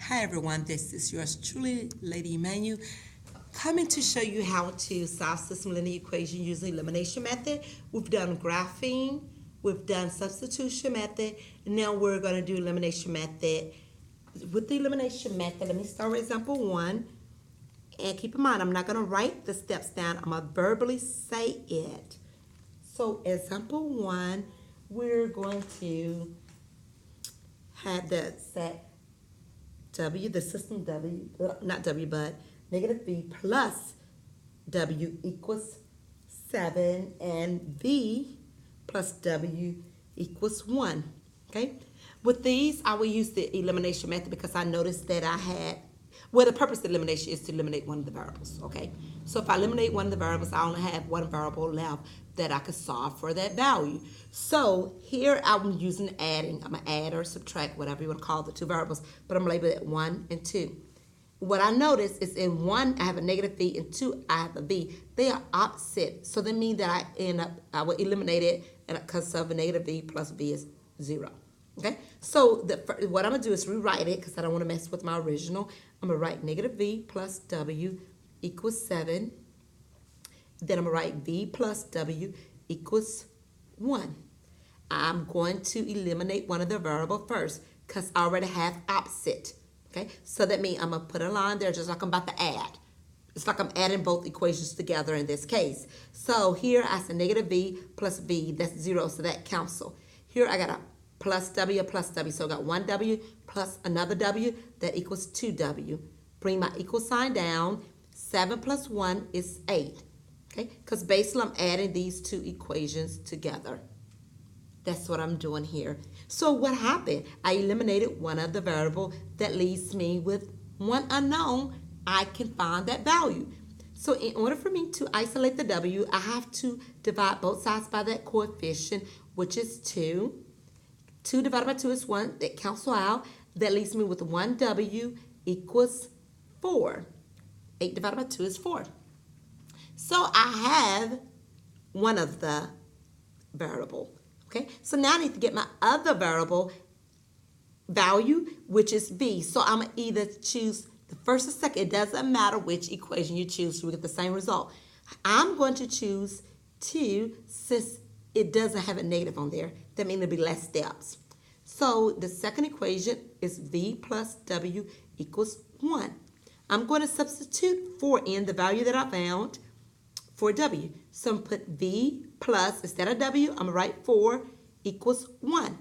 Hi everyone, this is yours truly, Lady Emmanuel, coming to show you how to solve system linear equation using elimination method. We've done graphing, we've done substitution method, and now we're going to do elimination method. With the elimination method, let me start with example 1. And keep in mind, I'm not going to write the steps down. I'm going to verbally say it. So example 1, we're going to have the set W, the system W, not W, but negative V plus W equals 7, and V plus W equals 1, okay? With these, I will use the elimination method because I noticed that I had, well, the purpose of elimination is to eliminate one of the variables, okay? So if I eliminate one of the variables, I only have one variable left that I could solve for that value. So here I'm using adding. I'm going to add or subtract, whatever you want to call the two variables, but I'm labeled it 1 and 2. What I notice is in 1, I have a negative V, and 2, I have a V. They are opposite, so that means that I will eliminate it because of a negative V plus V is 0. Okay, so what I'm going to do is rewrite it because I don't want to mess with my original. I'm going to write negative V plus W equals 7. Then I'm going to write V plus W equals 1. I'm going to eliminate one of the variable first because I already have opposite. Okay, so that means I'm going to put a line there just like I'm about to add. It's like I'm adding both equations together in this case. So here I said negative V plus V, that's 0, so that cancel. Here I got a plus W, so I got 1W plus another W, that equals 2W. Bring my equal sign down. 7 plus 1 is 8. Okay, because basically I'm adding these two equations together. That's what I'm doing here. So what happened? I eliminated one of the variable that leaves me with one unknown. I can find that value. So in order for me to isolate the W, I have to divide both sides by that coefficient, which is 2. 2 divided by 2 is 1. That cancel out. That leaves me with 1W equals 4. 8 divided by 2 is 4. So I have one of the variable. Okay, so now I need to get my other variable value, which is V. So I'm going to either choose the first or second. It doesn't matter which equation you choose. You will get the same result. I'm going to choose 2 since it doesn't have a negative on there. That means there'll be less steps. So the second equation is V plus W equals 1. I'm going to substitute 4 in, the value that I found, for W. So I'm going to put V plus, instead of W, I'm going to write 4 equals 1.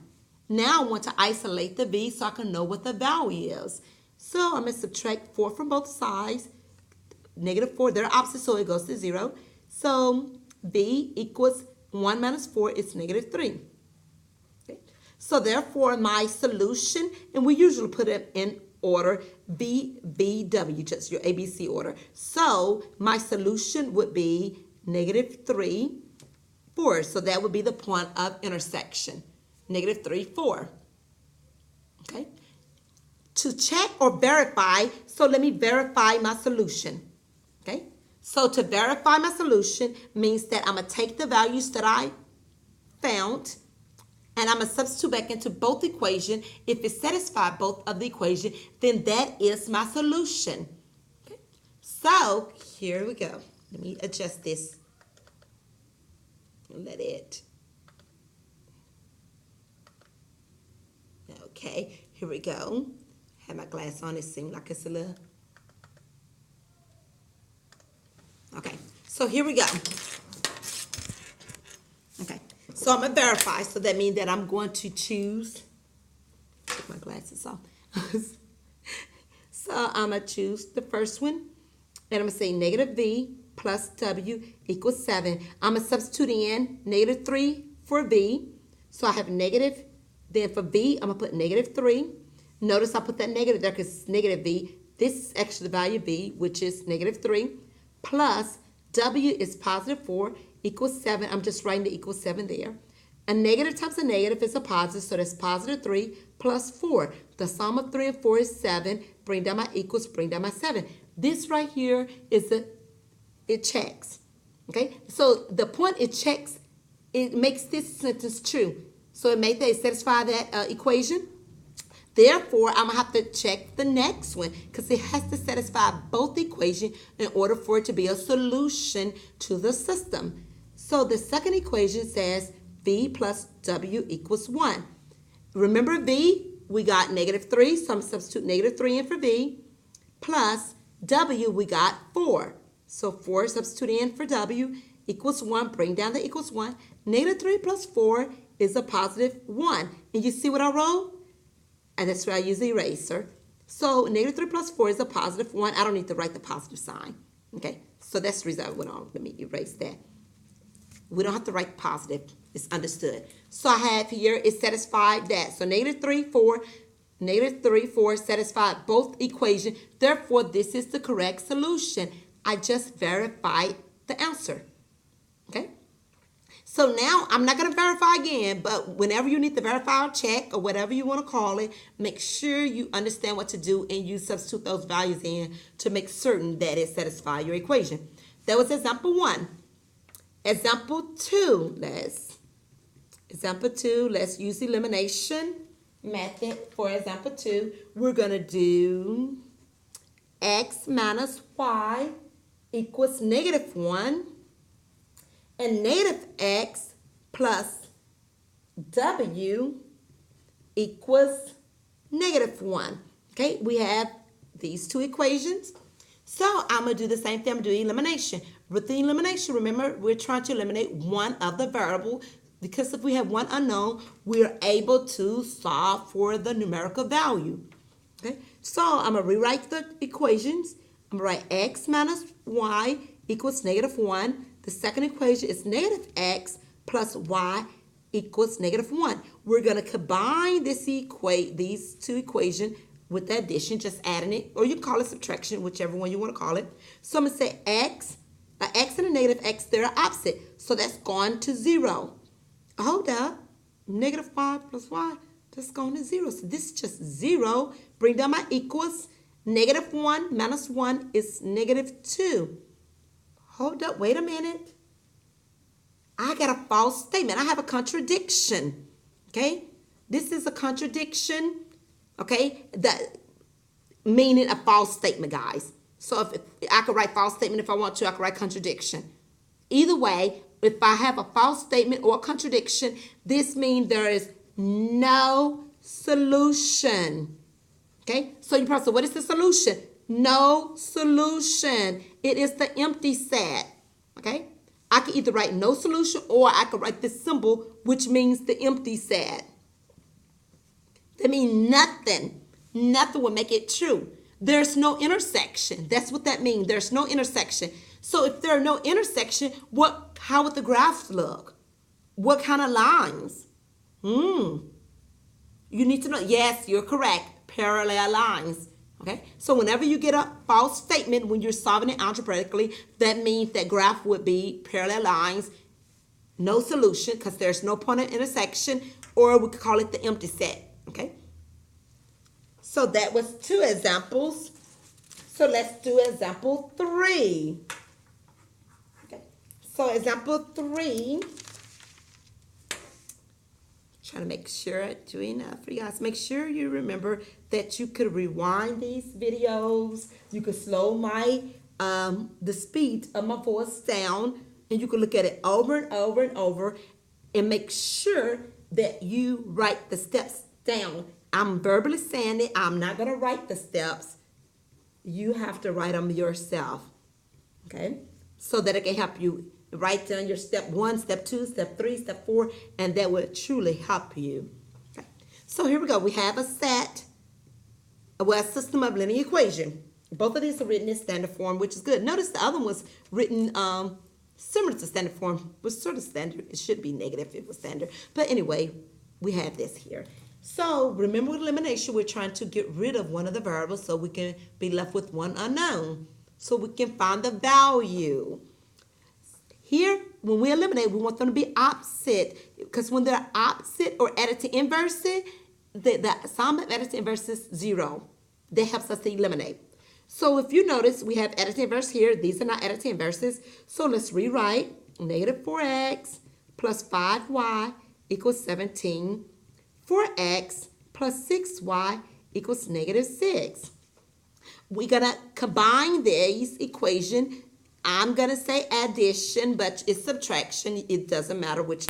Now I want to isolate the V so I can know what the value is. So I'm going to subtract 4 from both sides. Negative 4, they're opposite, so it goes to 0. So V equals 1 minus 4 is negative 3. Okay. So therefore, my solution, and we usually put it in order, V, V, W, just your ABC order. So my solution would be negative 3, 4. So that would be the point of intersection. Negative 3, 4. Okay. To check or verify, so let me verify my solution. Okay. So to verify my solution means that I'm going to take the values that I found and I'm going to substitute back into both equations. If it satisfies both of the equation, then that is my solution. Okay. So here we go. Let me adjust this. Let it. Okay, here we go. Have my glass on. It seems like it's a little. Okay, so here we go. Okay, so I'm going to verify. So that means that I'm going to choose. Take my glasses off. So I'm going to choose the first one. And I'm going to say negative V plus W equals 7. I'm going to substitute in negative 3 for V. So I have negative. Then for V, I'm going to put negative 3. Notice I put that negative there because it's negative V. This is actually the value V, which is negative 3. Plus W is positive 4 equals 7. I'm just writing the equals 7 there. A negative times a negative is a positive, so that's positive 3 plus 4. The sum of 3 and 4 is 7. Bring down my equals, bring down my 7. This right here is it checks. Okay? So the point it checks, it makes this sentence true. So it satisfy that equation. Therefore, I'm going to have to check the next one because it has to satisfy both equations in order for it to be a solution to the system. So the second equation says v plus w equals 1. Remember v, we got -3, so I'm substitute -3 in for v, plus w, we got 4. So 4 substitute in for w equals 1, bring down the equals 1. -3 plus 4 is a positive 1. And you see what I wrote? And that's where I use the eraser. So -3 plus 4 is a positive 1. I don't need to write the positive sign. Okay, so that's the reason I went on. Let me erase that. We don't have to write positive. It's understood. So I have here, it satisfied that. So -3, 4, -3, 4 satisfied both equations. Therefore, this is the correct solution. I just verified the answer. Okay? So now, I'm not going to verify again, but whenever you need to verify or check or whatever you want to call it, make sure you understand what to do and you substitute those values in to make certain that it satisfies your equation. That was example 1. Example 2, let's use elimination method. For example 2, we're going to do x minus y equals -1. And -x plus w equals -1. Okay, we have these two equations. So I'm going to do the same thing. I'm going to do elimination. With the elimination, remember, we're trying to eliminate one of the variables because if we have one unknown, we're able to solve for the numerical value. Okay, so I'm going to rewrite the equations. I'm going to write x minus y equals -1. The second equation is -x plus y equals -1. We're going to combine these two equations with the addition, just adding it, or you can call it subtraction, whichever one you want to call it. So I'm going to say x and a negative x, they're opposite. So that's gone to 0. Hold up. -y plus y, that's gone to 0. So this is just 0. Bring down my equals. -1 minus 1 is -2. Hold up, wait a minute. I got a false statement. I have a contradiction, okay? This is a contradiction, okay? That meaning a false statement, guys. So if I could write false statement if I want to, I could write contradiction. Either way, if I have a false statement or a contradiction, this means there is no solution, okay? So you probably say, what is the solution? No solution. It is the empty set. Okay? I can either write no solution or I could write this symbol, which means the empty set. That means nothing. Nothing will make it true. There's no intersection. That's what that means. There's no intersection. So if there are no intersection, how would the graphs look? What kind of lines? You need to know. Yes, you're correct. Parallel lines. Okay, so whenever you get a false statement when you're solving it algebraically, that means that graph would be parallel lines, no solution because there's no point of intersection, or we could call it the empty set. Okay, so that was 2 examples. So let's do example 3. Okay, so example 3. Trying to make sure doing enough for you guys. Make sure you remember that you could rewind these videos. You could slow the speed of my voice down, and you can look at it over and over and over, and make sure that you write the steps down. I'm verbally saying it. I'm not gonna write the steps. You have to write them yourself, okay? So that it can help you. Write down your step 1, step 2, step 3, step 4, and that will truly help you. Okay. So here we go. We have a system of linear equation. Both of these are written in standard form, which is good. Notice the other one was written similar to standard form, was sort of standard. It should be negative if it was standard. But anyway, we have this here. So remember with elimination, we're trying to get rid of one of the variables so we can be left with one unknown. So we can find the value. Here, when we eliminate, we want them to be opposite. Because when they're opposite or added to inverse, the sum of added to inverse is 0. That helps us to eliminate. So if you notice, we have added to inverse here. These are not added to inverses. So let's rewrite -4x plus 5y equals 17. 4x plus 6y equals negative 6. We're going to combine these equations. I'm going to say addition, but it's subtraction. It doesn't matter which